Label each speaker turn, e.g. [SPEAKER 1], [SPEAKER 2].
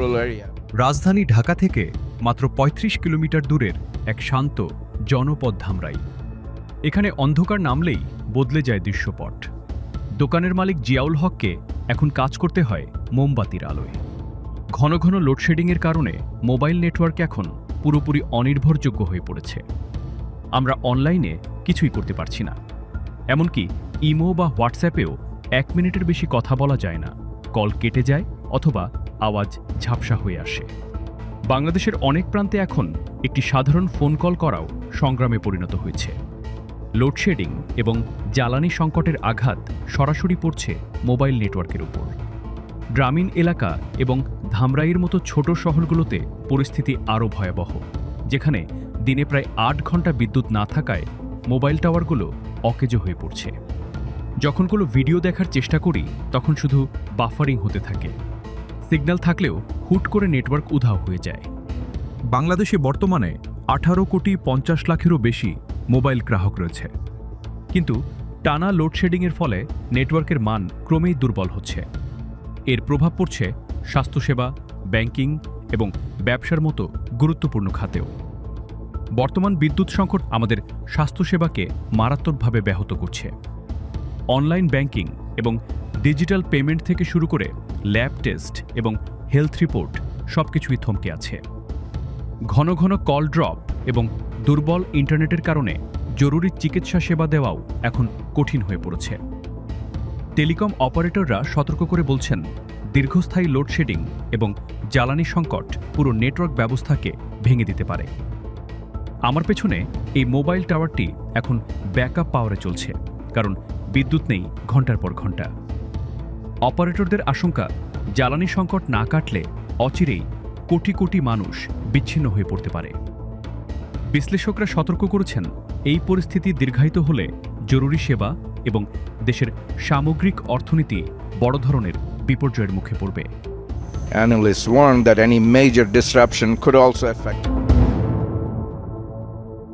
[SPEAKER 1] rural area.
[SPEAKER 2] রাজধানী ঢাকা থেকে মাত্র ৩৫ কিলোমিটার দূরের এক শান্ত জনপদ ধামরাই। এখানে অন্ধকার নামলেই বদলে যায় দৃশ্যপট। দোকানের মালিক জিয়াউল হককে এখন কাজ করতে হয় মোমবাতির আলোয়। ঘন ঘন লোডশেডিংয়ের কারণে মোবাইল নেটওয়ার্ক এখন পুরোপুরি অনির্ভরযোগ্য হয়ে পড়েছে। আমরা অনলাইনে কিছুই করতে পারছি না, এমনকি ইমো বা হোয়াটসঅ্যাপেও ১ মিনিটের বেশি কথা বলা যায় না। কল কেটে যায় অথবা আওয়াজ ঝাপসা হয়ে আসে। বাংলাদেশের অনেক প্রান্তে এখন একটি সাধারণ ফোন কল করাও সংগ্রামে পরিণত হয়েছে। লোডশেডিং এবং জ্বালানি সংকটের আঘাত সরাসরি পড়ছে মোবাইল নেটওয়ার্কের উপর। গ্রামীণ এলাকা এবং ধামরাইয়ের মতো ছোট শহরগুলোতে পরিস্থিতি আরও ভয়াবহ, যেখানে দিনে প্রায় ৮ ঘন্টা বিদ্যুৎ না থাকায় মোবাইল টাওয়ারগুলো অকেজো হয়ে পড়ছে। যখন কোনো ভিডিও দেখার চেষ্টা করি তখন শুধু বাফারিং হতে থাকে। সিগন্যাল থাকলেও হুট করে নেটওয়ার্ক উধাও হয়ে যায়। বাংলাদেশে বর্তমানে ১৮,৫০ লাখেরও বেশি মোবাইল গ্রাহক রয়েছে, কিন্তু টানা লোডশেডিংয়ের ফলে নেটওয়ার্কের মান ক্রমেই দুর্বল হচ্ছে। এর প্রভাব পড়ছে স্বাস্থ্যসেবা, ব্যাংকিং এবং ব্যবসার মতো গুরুত্বপূর্ণ খাতেও। বর্তমান বিদ্যুৎ সংকট আমাদের স্বাস্থ্যসেবাকে মারাত্মকভাবে ব্যাহত করছে। অনলাইন ব্যাংকিং এবং ডিজিটাল পেমেন্ট থেকে শুরু করে ল্যাব টেস্ট এবং হেলথ রিপোর্ট সবকিছুই থমকে আছে। ঘন ঘন কল ড্রপ এবং দুর্বল ইন্টারনেটের কারণে জরুরি চিকিৎসা সেবা দেওয়াও এখন কঠিন হয়ে পড়েছে। টেলিকম অপারেটররা সতর্ক করে বলছেন, দীর্ঘস্থায়ী লোডশেডিং এবং জ্বালানি সংকট পুরো নেটওয়ার্ক ব্যবস্থাকে ভেঙে দিতে পারে। আমার পেছনে এই মোবাইল টাওয়ারটি এখন ব্যাকআপ পাওয়ারে চলছে, কারণ বিদ্যুৎ নেই ঘন্টার পর ঘন্টা। অপারেটরদের আশঙ্কা, জ্বালানি সংকট না কাটলে অচিরেই কোটি কোটি মানুষ বিচ্ছিন্ন হয়ে পড়তে পারে। বিশ্লেষকরা সতর্ক করেছেন, এই পরিস্থিতি দীর্ঘায়িত হলে জরুরি সেবা এবং দেশের সামগ্রিক অর্থনীতি বড় ধরনের বিপর্যয়ের মুখে পড়বে।
[SPEAKER 1] Analysts warn that any major disruption could also affect